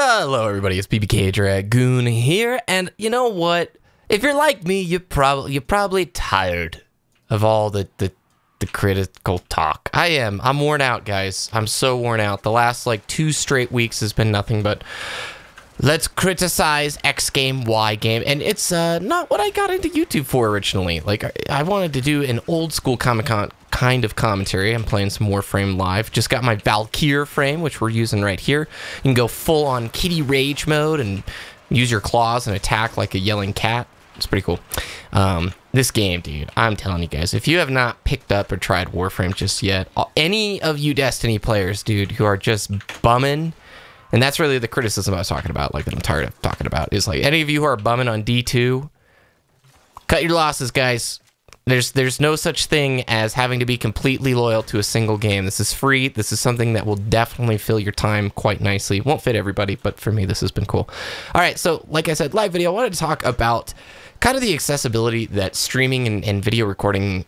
Hello everybody, it's BBKDRAGOON here, and you know what? If you're like me, you're probably tired of all the critical talk. I am. I'm worn out, guys. I'm so worn out. The last like 2 straight weeks has been nothing but let's criticize X game, Y game, and it's not what I got into YouTube for originally. Like I wanted to do an old school Comic-Con kind of commentary. I'm playing some Warframe live. Just got my Valkyr frame, which we're using right here. You can go full on kitty rage mode and use your claws and attack like a yelling cat. It's pretty cool. This game, dude, I'm telling you guys, if you have not picked up or tried Warframe just yet, any of you Destiny players, dude, who are just bumming, and that's really the criticism I was talking about, like that I'm tired of talking about, is like any of you who are bumming on D2, cut your losses, guys. There's no such thing as having to be completely loyal to a single game. This is free. This is something that will definitely fill your time quite nicely. It won't fit everybody, but for me, this has been cool. All right, so like I said, live video, I wanted to talk about kind of the accessibility that streaming and video recording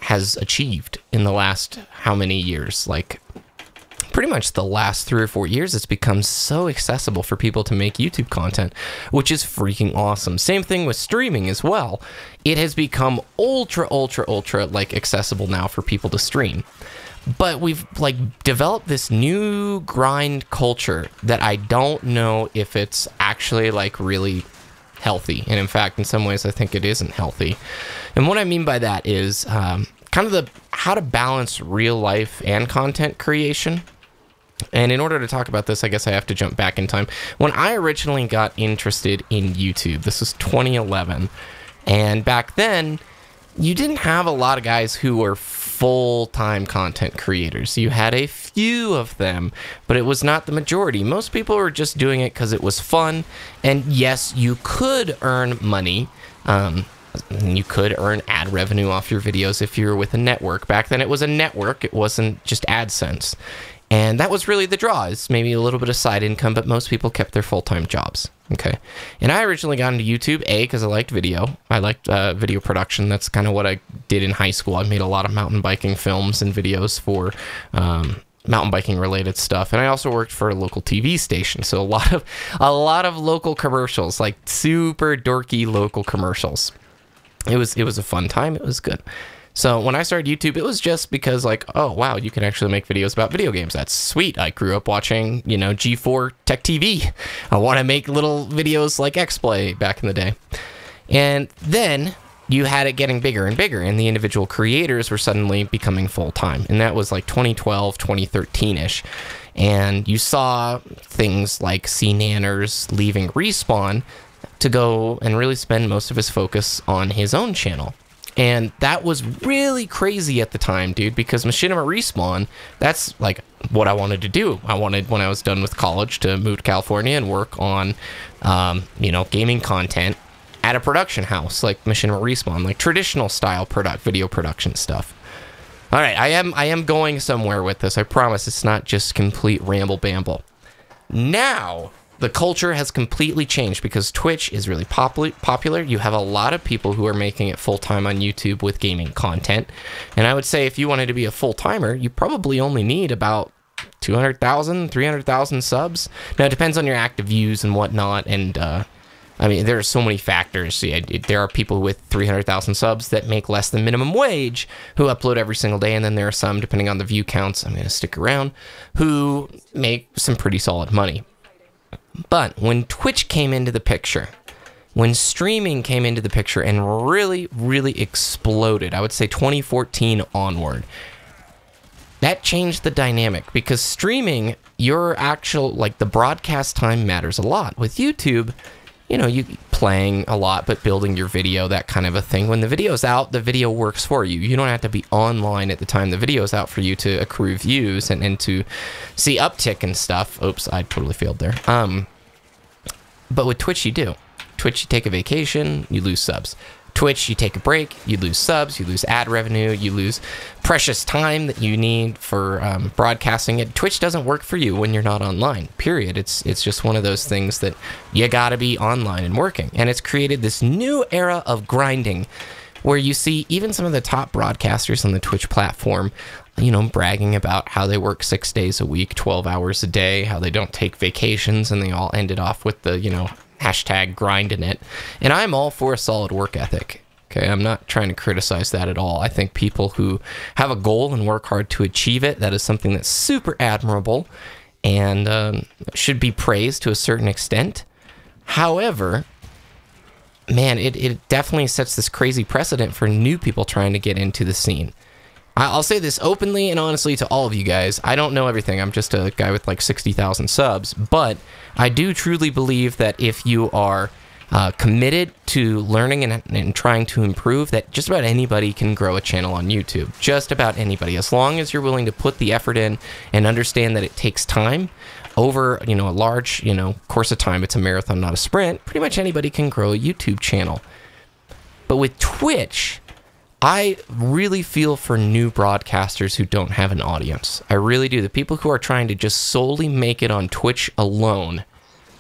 has achieved in the last how many years? Like pretty much the last 3 or 4 years, it's become so accessible for people to make YouTube content, which is freaking awesome. Same thing with streaming as well. It has become ultra like accessible now for people to stream. But we've like developed this new grind culture that I don't know if it's actually like really healthy. And in fact, in some ways, I think it isn't healthy. And what I mean by that is kind of how to balance real life and content creation. And in order to talk about this, I guess I have to jump back in time. When I originally got interested in YouTube, this was 2011, and back then, you didn't have a lot of guys who were full-time content creators. You had a few of them, but it was not the majority. Most people were just doing it because it was fun, and yes, you could earn money. You could earn ad revenue off your videos if you were with a network. Back then, it was a network. It wasn't just AdSense. And that was really the draw. It's maybe a little bit of side income, but most people kept their full-time jobs. Okay. And I originally got into YouTube, because I liked video. I liked video production. That's kind of what I did in high school. I made a lot of mountain biking films and videos for mountain biking related stuff. And I also worked for a local TV station. So a lot of local commercials, like super dorky local commercials. It was a fun time. It was good. So when I started YouTube, it was just because like, oh, wow, you can actually make videos about video games. That's sweet. I grew up watching, you know, G4 Tech TV. I want to make little videos like X-Play back in the day. And then you had it getting bigger and bigger, and the individual creators were suddenly becoming full-time. And that was like 2012, 2013-ish. And you saw things like C-Nanners leaving Respawn to go and really spend most of his focus on his own channel. And that was really crazy at the time, dude, because Machinima Respawn, that's like what I wanted to do. I wanted, when I was done with college, to move to California and work on, you know, gaming content at a production house like Machinima Respawn, like traditional style video production stuff. All right, I am going somewhere with this. I promise it's not just complete ramble-bamble. Now, the culture has completely changed because Twitch is really popular. You have a lot of people who are making it full-time on YouTube with gaming content. And I would say if you wanted to be a full-timer, you probably only need about 200,000, 300,000 subs. Now, it depends on your active views and whatnot. And, I mean, there are so many factors. There are people with 300,000 subs that make less than minimum wage who upload every single day. And then there are some, depending on the view counts, I'm going to stick around, who make some pretty solid money. But when Twitch came into the picture, when streaming came into the picture and really exploded, I would say 2014 onward, that changed the dynamic because streaming, your actual, like the broadcast time matters a lot. With YouTube, you know, you playing a lot, but building your video, that kind of a thing. When the video's out, the video works for you. You don't have to be online at the time the video's out for you to accrue views and to see uptick and stuff. Oops, I totally failed there. But with Twitch, you do. Twitch, you take a vacation, you lose subs. Twitch, you take a break, you lose subs, you lose ad revenue, you lose precious time that you need for broadcasting it. Twitch doesn't work for you when you're not online, period. It's just one of those things that you gotta be online and working. And it's created this new era of grinding where you see even some of the top broadcasters on the Twitch platform, you know, bragging about how they work 6 days a week, 12 hours a day, how they don't take vacations, and they all ended off with the, you know, hashtag grinding it. And I'm all for a solid work ethic. Okay, I'm not trying to criticize that at all. I think people who have a goal and work hard to achieve it, that is something that's super admirable and should be praised to a certain extent. However, man, it definitely sets this crazy precedent for new people trying to get into the scene. I'll say this openly and honestly to all of you guys. I don't know everything. I'm just a guy with like 60,000 subs. But I do truly believe that if you are committed to learning and trying to improve, that just about anybody can grow a channel on YouTube. Just about anybody. As long as you're willing to put the effort in and understand that it takes time over, you know, a large, you know, course of time. It's a marathon, not a sprint. Pretty much anybody can grow a YouTube channel. But with Twitch, I really feel for new broadcasters who don't have an audience. I really do. The people who are trying to just solely make it on Twitch alone,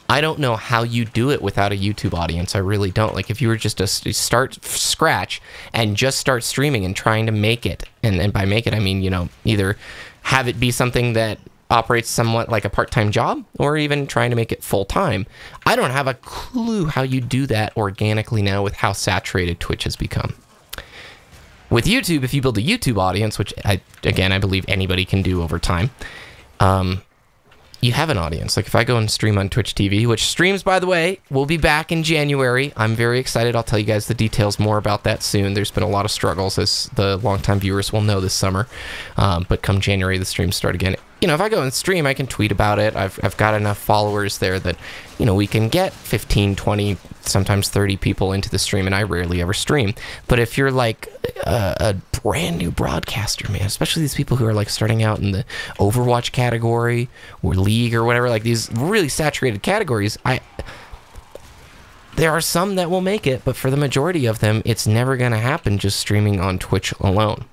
I don't know how you do it without a YouTube audience. I really don't. Like, if you were just to start scratch and just start streaming and trying to make it, and by make it, I mean, you know, either have it be something that operates somewhat like a part-time job or even trying to make it full-time. I don't have a clue how you do that organically now with how saturated Twitch has become. With YouTube, if you build a YouTube audience, which, I believe anybody can do over time, you have an audience. Like, if I go and stream on Twitch TV, which streams, by the way, will be back in January. I'm very excited. I'll tell you guys the details more about that soon. There's been a lot of struggles, as the longtime viewers will know, this summer. But come January, the streams start again. You know, if I go and stream, I can tweet about it. I've got enough followers there that, you know, we can get 15, 20, sometimes 30 people into the stream, and I rarely ever stream. But if you're like a brand new broadcaster, man, especially these people who are like starting out in the Overwatch category or League or whatever, like these really saturated categories, there are some that will make it, but for the majority of them, it's never going to happen just streaming on Twitch alone.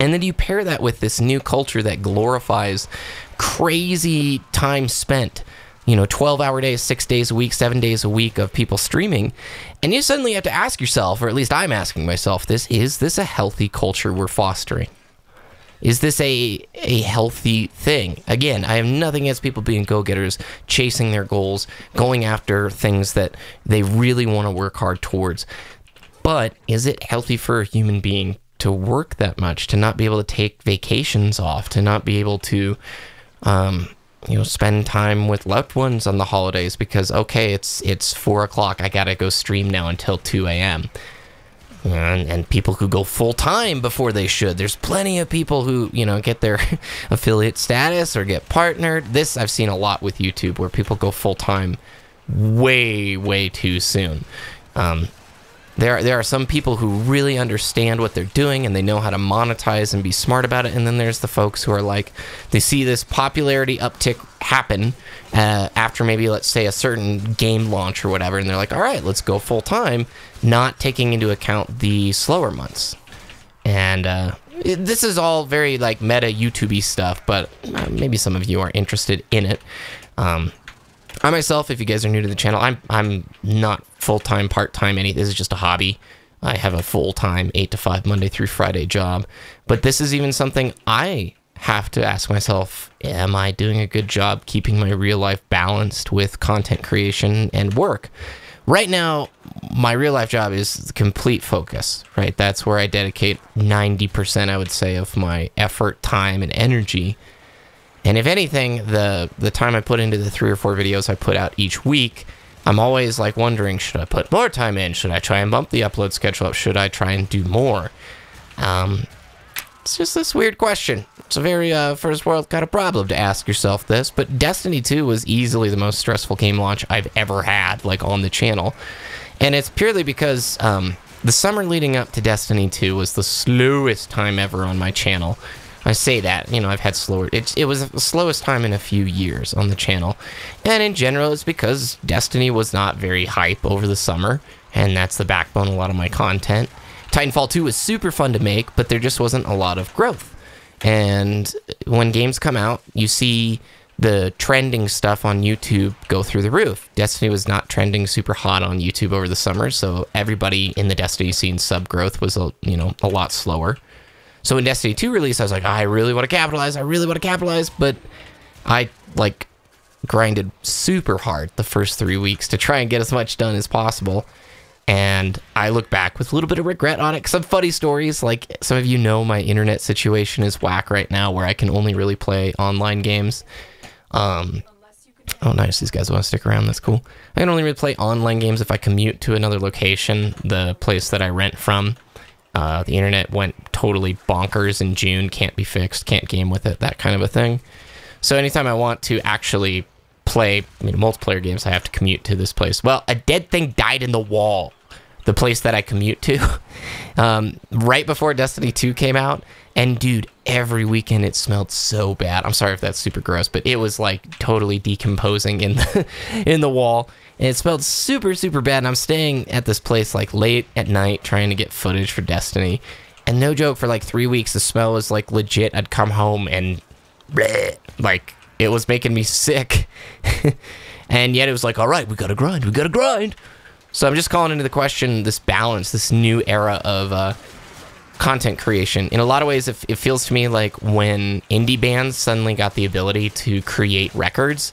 And then you pair that with this new culture that glorifies crazy time spent, you know, 12-hour days, 6 days a week, 7 days a week of people streaming. And you suddenly have to ask yourself, or at least I'm asking myself this, is this a healthy culture we're fostering? Is this a healthy thing? Again, I have nothing against people being go-getters, chasing their goals, going after things that they really want to work hard towards. But is it healthy for a human being to work that much, to not be able to take vacations off, to not be able to, you know, spend time with loved ones on the holidays because, okay, it's 4 o'clock, I gotta go stream now until 2 a.m. And people who go full-time before they should. There's plenty of people who, you know, get their affiliate status or get partnered. This I've seen a lot with YouTube, where people go full-time way, way too soon. There are some people who really understand what they're doing and they know how to monetize and be smart about it. And then there's the folks who are like, they see this popularity uptick happen after maybe, let's say, a certain game launch or whatever. And they're like, all right, let's go full time, not taking into account the slower months. And this is all very like meta YouTube-y stuff, but maybe some of you are interested in it. I myself, if you guys are new to the channel, I'm not full-time, part-time, this is just a hobby. I have a full-time 8 to 5 Monday through Friday job. But this is even something I have to ask myself, am I doing a good job keeping my real life balanced with content creation and work? Right now, my real life job is complete focus, right? That's where I dedicate 90%, I would say, of my effort, time, and energy. And if anything, the time I put into the 3 or 4 videos I put out each week, I'm always like wondering, should I put more time in? Should I try and bump the upload schedule up? Should I try and do more? It's just this weird question. It's a very first world kind of problem to ask yourself this, but Destiny 2 was easily the most stressful game launch I've ever had, like, on the channel. And it's purely because the summer leading up to Destiny 2 was the slowest time ever on my channel. I say that, you know, I've had slower, it was the slowest time in a few years on the channel. And in general, it's because Destiny was not very hype over the summer, and that's the backbone of a lot of my content. Titanfall 2 was super fun to make, but there just wasn't a lot of growth. And when games come out, you see the trending stuff on YouTube go through the roof. Destiny was not trending super hot on YouTube over the summer, so everybody in the Destiny scene sub growth was a lot slower. So when Destiny 2 released, I was like, I really want to capitalize, but I like grinded super hard the first 3 weeks to try and get as much done as possible. And I look back with a little bit of regret on it. Some funny stories, like some of you know my internet situation is whack right now where I can only really play online games. Oh nice, these guys want to stick around, that's cool. I can only really play online games if I commute to another location, the place that I rent from. The internet went totally bonkers in June, can't be fixed, can't game with it, that kind of a thing. So anytime I want to actually play multiplayer games, I have to commute to this place. Well, a dead thing died in the wall, the place that I commute to, right before Destiny 2 came out. And dude, every weekend it smelled so bad. I'm sorry if that's super gross, but it was like totally decomposing in the in the wall. And it smelled super, super bad. And I'm staying at this place like late at night trying to get footage for Destiny. And no joke, for like 3 weeks, the smell was like legit. I'd come home and bleh, like it was making me sick. And yet it was like, all right, we gotta grind. So I'm just calling into the question this balance, this new era of content creation. In a lot of ways, it feels to me like when indie bands suddenly got the ability to create records,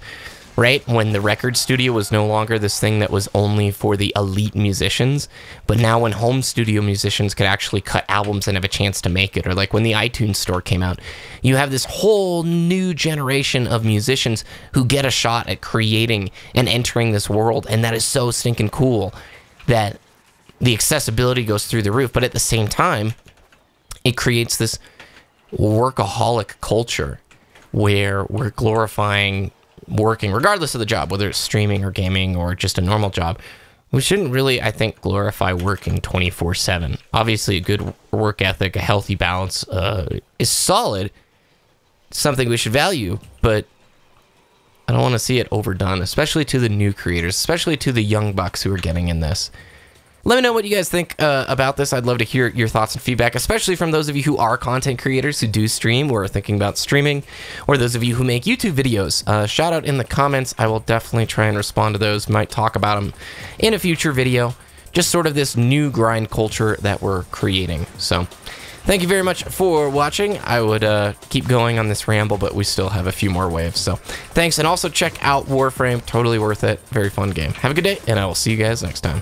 right? When the record studio was no longer this thing that was only for the elite musicians, but now when home studio musicians could actually cut albums and have a chance to make it, or like when the iTunes store came out, you have this whole new generation of musicians who get a shot at creating and entering this world, and that is so stinking cool that the accessibility goes through the roof, but at the same time, it creates this workaholic culture where we're glorifying working, regardless of the job, whether it's streaming or gaming or just a normal job. We shouldn't really, I think, glorify working 24/7. Obviously, a good work ethic, a healthy balance is solid, something we should value, but I don't want to see it overdone, especially to the new creators, especially to the young bucks who are getting in this. Let me know what you guys think about this. I'd love to hear your thoughts and feedback, especially from those of you who are content creators who do stream or are thinking about streaming, or those of you who make YouTube videos. Shout out in the comments. I will definitely try and respond to those. Might talk about them in a future video. Just sort of this new grind culture that we're creating. So thank you very much for watching. I would keep going on this ramble, but we still have a few more waves. So thanks, and also check out Warframe. Totally worth it. Very fun game. Have a good day, and I will see you guys next time.